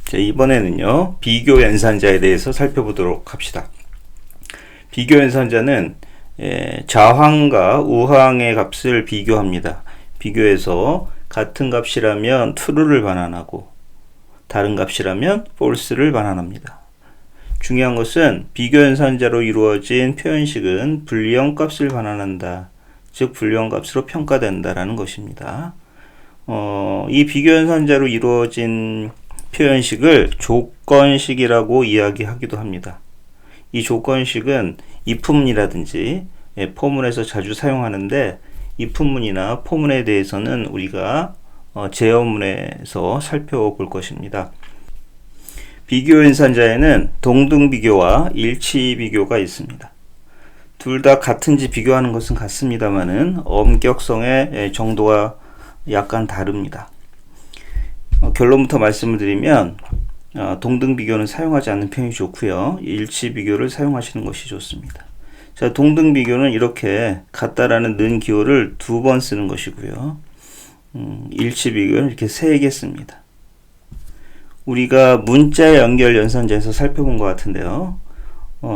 자, 이번에는요, 비교 연산자에 대해서 살펴보도록 합시다. 비교 연산자는 좌항과 우항의 값을 비교합니다. 비교해서 같은 값이라면 true를 반환하고 다른 값이라면 false를 반환합니다. 중요한 것은 비교 연산자로 이루어진 표현식은 불리형 값을 반환한다. 즉 불리형 값으로 평가된다라는 것입니다. 이 비교 연산자로 이루어진 표현식을 조건식이라고 이야기하기도 합니다. 이 조건식은 if문이라든지 포문에서 자주 사용하는데 if문이나 포문에 대해서는 우리가 제어문에서 살펴볼 것입니다. 비교 연산자에는 동등 비교와 일치 비교가 있습니다. 둘 다 같은지 비교하는 것은 같습니다만은 엄격성의 정도가 약간 다릅니다. 결론부터 말씀을 드리면 동등 비교는 사용하지 않는 편이 좋고요. 일치 비교를 사용하시는 것이 좋습니다. 자, 동등 비교는 이렇게 같다라는 는 기호를 2번 쓰는 것이고요. 일치 비교는 이렇게 3개 씁니다. 우리가 문자 연결 연산자에서 살펴본 것 같은데요.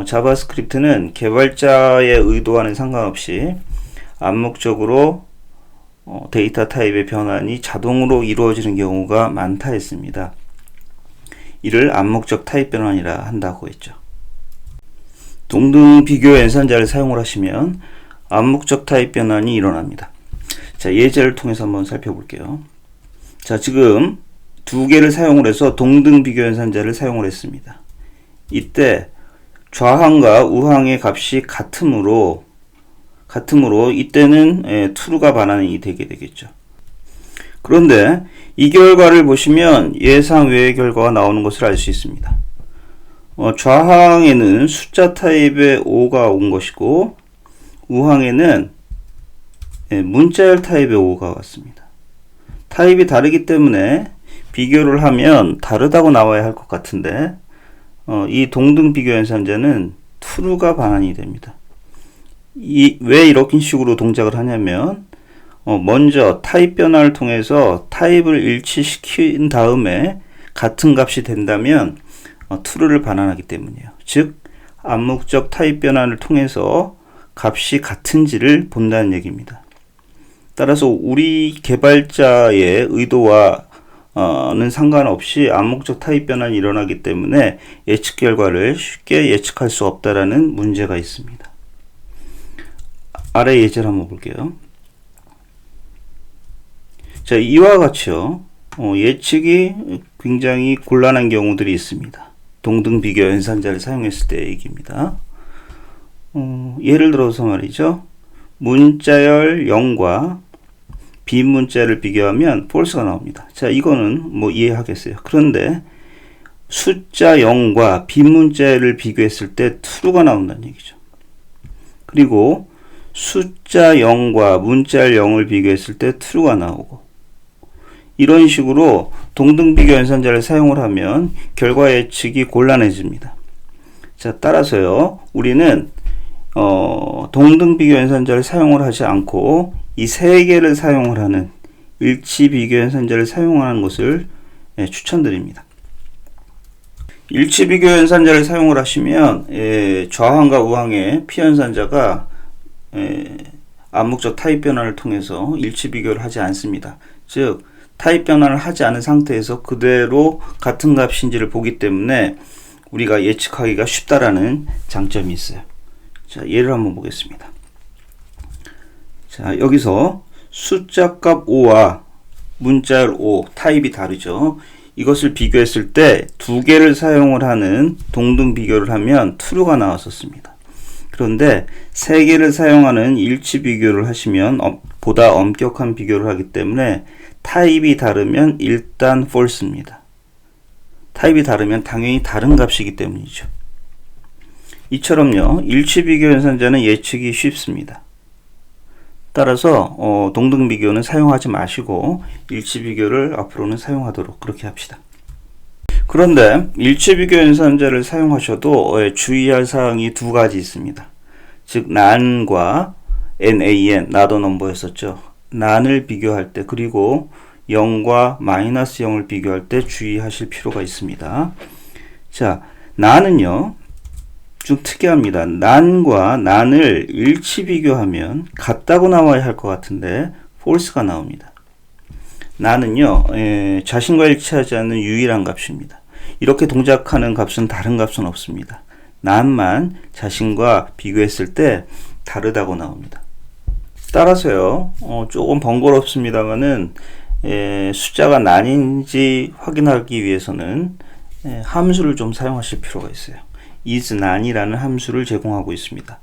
자바스크립트는 개발자의 의도와는 상관없이 암묵적으로 데이터 타입의 변환이 자동으로 이루어지는 경우가 많다 했습니다. 이를 암묵적 타입 변환이라 한다고 했죠. 동등 비교 연산자를 사용을 하시면 암묵적 타입 변환이 일어납니다. 자, 예제를 통해서 한번 살펴볼게요. 자, 지금 2개를 사용을 해서 동등 비교 연산자를 사용을 했습니다. 이때 좌항과 우항의 값이 같으므로 이때는 true가 반환이 되게 되겠죠. 그런데 이 결과를 보시면 예상 외의 결과가 나오는 것을 알 수 있습니다. 좌항에는 숫자 타입의 5가 온 것이고 우항에는 문자열 타입의 5가 왔습니다. 타입이 다르기 때문에 비교를 하면 다르다고 나와야 할 것 같은데 이 동등 비교 연산자는 true가 반환이 됩니다. 왜 이런 식으로 동작을 하냐면 먼저 타입 변화를 통해서 타입을 일치시킨 다음에 같은 값이 된다면 true를 반환하기 때문이에요. 즉 암묵적 타입 변환을 통해서 값이 같은지를 본다는 얘기입니다. 따라서 우리 개발자의 의도와는 상관없이 암묵적 타입 변환이 일어나기 때문에 예측 결과를 쉽게 예측할 수 없다라는 문제가 있습니다. 아래 예제를 한번 볼게요. 자, 이와 같이요. 예측이 굉장히 곤란한 경우들이 있습니다. 동등 비교 연산자를 사용했을 때의 얘기입니다. 예를 들어서 말이죠. 문자열 0과 빈문자를 비교하면 false가 나옵니다. 자, 이거는 뭐 이해하겠어요. 그런데 숫자 0과 빈문자를 비교했을 때 true가 나온다는 얘기죠. 그리고 숫자 0과 문자열 0을 비교했을 때 true가 나오고 이런 식으로 동등 비교 연산자를 사용을 하면 결과 예측이 곤란해집니다. 자, 따라서요. 우리는 동등 비교 연산자를 사용을 하지 않고 이 3개를 사용을 하는 일치 비교 연산자를 사용하는 것을 추천드립니다. 일치 비교 연산자를 사용을 하시면 좌항과 우항의 피연산자가 암묵적 타입 변환을 통해서 일치 비교를 하지 않습니다. 즉 타입 변환을 하지 않은 상태에서 그대로 같은 값인지를 보기 때문에 우리가 예측하기가 쉽다라는 장점이 있어요. 자, 예를 한번 보겠습니다. 자, 여기서 숫자 값 5와 문자열 5 타입이 다르죠. 이것을 비교했을 때 2개를 사용을 하는 동등 비교를 하면 true가 나왔었습니다. 그런데 3개를 사용하는 일치 비교를 하시면 보다 엄격한 비교를 하기 때문에 타입이 다르면 일단 false입니다. 타입이 다르면 당연히 다른 값이기 때문이죠. 이처럼요. 일치 비교 연산자는 예측이 쉽습니다. 따라서 동등 비교는 사용하지 마시고 일치 비교를 앞으로는 사용하도록 그렇게 합시다. 그런데 일치 비교 연산자를 사용하셔도 주의할 사항이 2가지 있습니다. 즉 nan과 nan, not a number였었죠. 난을 비교할 때 그리고 0과 마이너스 0을 비교할 때 주의하실 필요가 있습니다. 자, 난은요, 좀 특이합니다. 난과 난을 일치 비교하면 같다고 나와야 할 것 같은데 false가 나옵니다. 난은요, 자신과 일치하지 않는 유일한 값입니다. 이렇게 동작하는 값은 다른 값은 없습니다. 난만 자신과 비교했을 때 다르다고 나옵니다. 따라서요, 조금 번거롭습니다만은 숫자가 난인지 확인하기 위해서는 함수를 좀 사용하실 필요가 있어요. is 난이라는 함수를 제공하고 있습니다.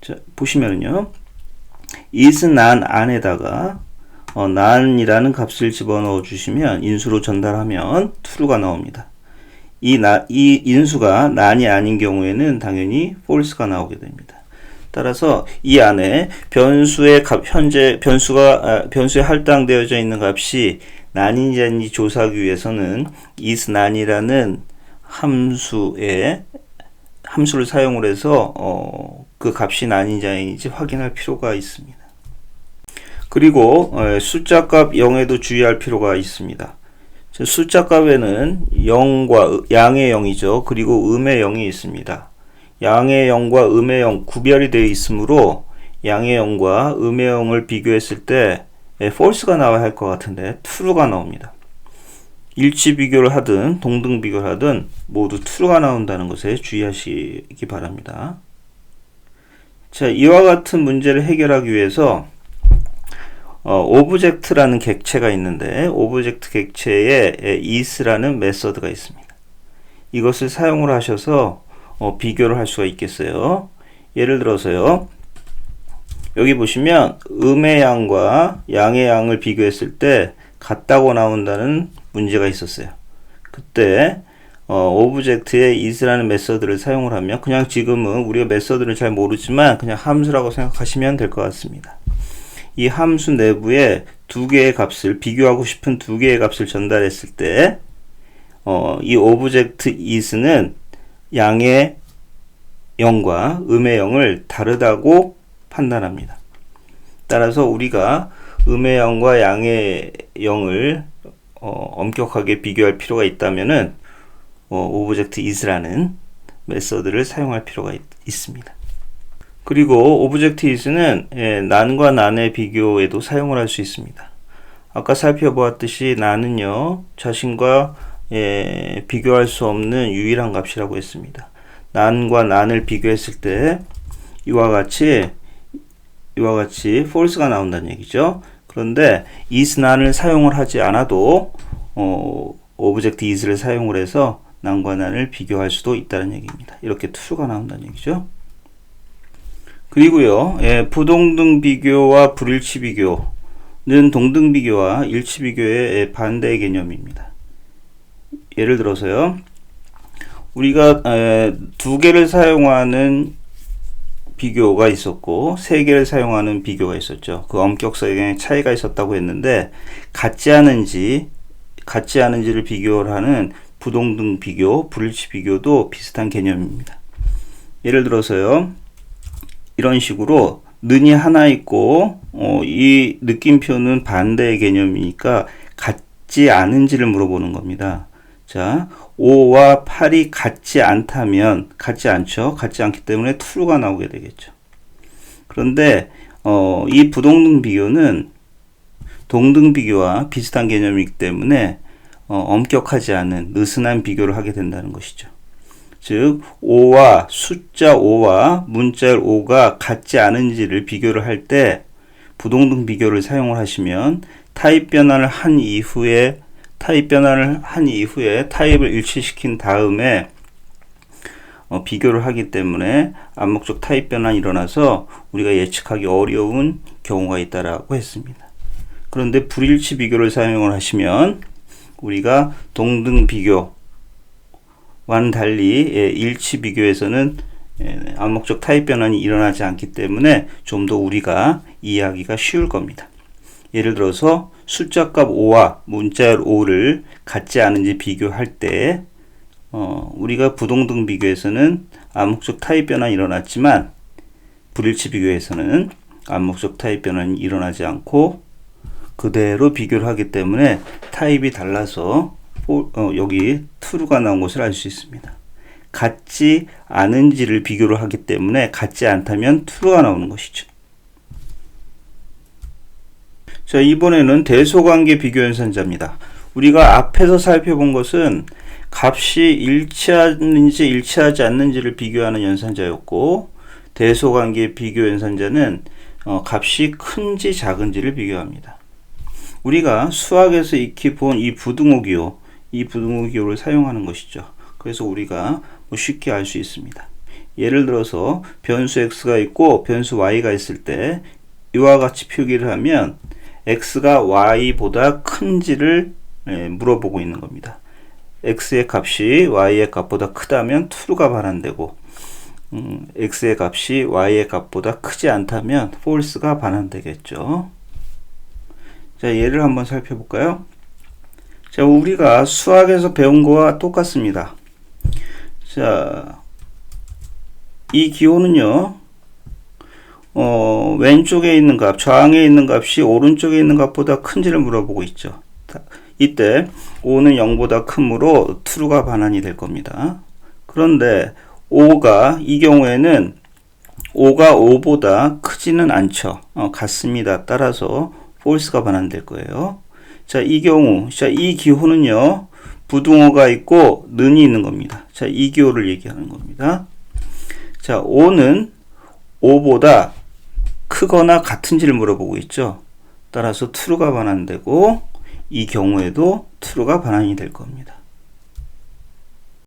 자, 보시면은요, is 난 안에다가 난이라는 값을 집어넣어 주시면 인수로 전달하면 true가 나옵니다. 이 인수가 난이 아닌 경우에는 당연히 false가 나오게 됩니다. 따라서 이 안에 변수의 값, 현재 변수에 할당되어져 있는 값이 난인지 아닌지 조사하기 위해서는 is 난이라는 함수를 사용을 해서 그 값이 난인지 아닌지 확인할 필요가 있습니다. 그리고 숫자 값 0에도 주의할 필요가 있습니다. 숫자 값에는 0과 양의 0이죠. 그리고 음의 0이 있습니다. 양의 0과 음의 0 구별이 되어 있으므로 양의 0과 음의 0을 비교했을 때 false가 나와야 할 것 같은데 true가 나옵니다. 일치 비교를 하든 동등 비교를 하든 모두 true가 나온다는 것에 주의하시기 바랍니다. 자, 이와 같은 문제를 해결하기 위해서 오브젝트라는 객체가 있는데 오브젝트 객체에 is라는 메서드가 있습니다. 이것을 사용을 하셔서 비교를 할 수가 있겠어요. 예를 들어서요, 여기 보시면 음의 양과 양의 양을 비교했을 때 같다고 나온다는 문제가 있었어요. 그때 오브젝트에 is라는 메서드를 사용을 하면, 그냥 지금은 우리가 메서드를 잘 모르지만 그냥 함수라고 생각하시면 될 것 같습니다. 이 함수 내부에 두 개의 값을, 비교하고 싶은 두 개의 값을 전달했을 때 이 오브젝트 is는 양의 0과 음의 0을 다르다고 판단합니다. 따라서 우리가 음의 0과 양의 0을 엄격하게 비교할 필요가 있다면은 오브젝트 is라는 메서드를 사용할 필요가 있습니다. 그리고 오브젝트 is는 난과 난의 비교에도 사용을 할 수 있습니다. 아까 살펴보았듯이 난은요, 자신과 비교할 수 없는 유일한 값이라고 했습니다. 난과 난을 비교했을 때 이와 같이 false가 나온다는 얘기죠. 그런데 is 난을 사용을 하지 않아도 오브젝트 is를 사용을 해서 난과 난을 비교할 수도 있다는 얘기입니다. 이렇게 true가 나온다는 얘기죠. 그리고요, 부동등 비교와 불일치 비교는 동등 비교와 일치 비교의 반대의 개념입니다. 예를 들어서요, 우리가 두 개를 사용하는 비교가 있었고 세 개를 사용하는 비교가 있었죠. 그 엄격성의 차이가 있었다고 했는데 같지 않은지를 비교를 하는 부동등 비교, 불일치 비교도 비슷한 개념입니다. 예를 들어서요, 이런 식으로 는이 하나 있고 이 느낌표는 반대의 개념이니까 같지 않은지를 물어보는 겁니다. 자, 5와 8이 같지 않다면, 같지 않죠. 같지 않기 때문에 true가 나오게 되겠죠. 그런데 이 부동등 비교는 동등 비교와 비슷한 개념이기 때문에 엄격하지 않은 느슨한 비교를 하게 된다는 것이죠. 즉, 숫자 5와 문자열 5가 같지 않은지를 비교를 할 때 부동등 비교를 사용을 하시면 타입 변환을 한 이후에 타입을 일치시킨 다음에 비교를 하기 때문에 암묵적 타입 변환이 일어나서 우리가 예측하기 어려운 경우가 있다라고 했습니다. 그런데 불일치 비교를 사용을 하시면 우리가 동등 비교와는 달리 일치 비교에서는 암묵적 타입 변환이 일어나지 않기 때문에 좀 더 우리가 이해하기가 쉬울 겁니다. 예를 들어서 숫자 값 5와 문자열 5를 같지 않은지 비교할 때 우리가 부동등 비교에서는 암묵적 타입 변환이 일어났지만 불일치 비교에서는 암묵적 타입 변환이 일어나지 않고 그대로 비교를 하기 때문에 타입이 달라서 여기 true가 나온 것을 알 수 있습니다. 같지 않은지를 비교를 하기 때문에 같지 않다면 true가 나오는 것이죠. 자, 이번에는 대소관계 비교 연산자입니다. 우리가 앞에서 살펴본 것은 값이 일치하는지 일치하지 않는지를 비교하는 연산자였고, 대소관계 비교 연산자는 값이 큰지 작은지를 비교합니다. 우리가 수학에서 익히 본 이 부등호 기호를 사용하는 것이죠. 그래서 우리가 쉽게 알 수 있습니다. 예를 들어서 변수 x가 있고 변수 y가 있을 때 이와 같이 표기를 하면 x가 y보다 큰지를 물어보고 있는 겁니다. x의 값이 y의 값보다 크다면 true가 반환되고, x의 값이 y의 값보다 크지 않다면 false가 반환되겠죠. 자, 예를 한번 살펴볼까요? 자, 우리가 수학에서 배운 거와 똑같습니다. 자, 이 기호는요, 왼쪽에 있는 값, 좌항에 있는 값이 오른쪽에 있는 값보다 큰지를 물어보고 있죠. 이때 5는 0보다 크므로 true가 반환이 될 겁니다. 그런데 5가 이 경우에는 5가 5보다 크지는 않죠. 같습니다. 따라서 false가 반환될 거예요. 자, 이 경우, 자, 이 기호는요, 부등호가 있고 는이 있는 겁니다. 자, 이 기호를 얘기하는 겁니다. 자, 5는 5보다 크거나 같은지를 물어보고 있죠. 따라서 true가 반환되고 이 경우에도 true가 반환이 될 겁니다.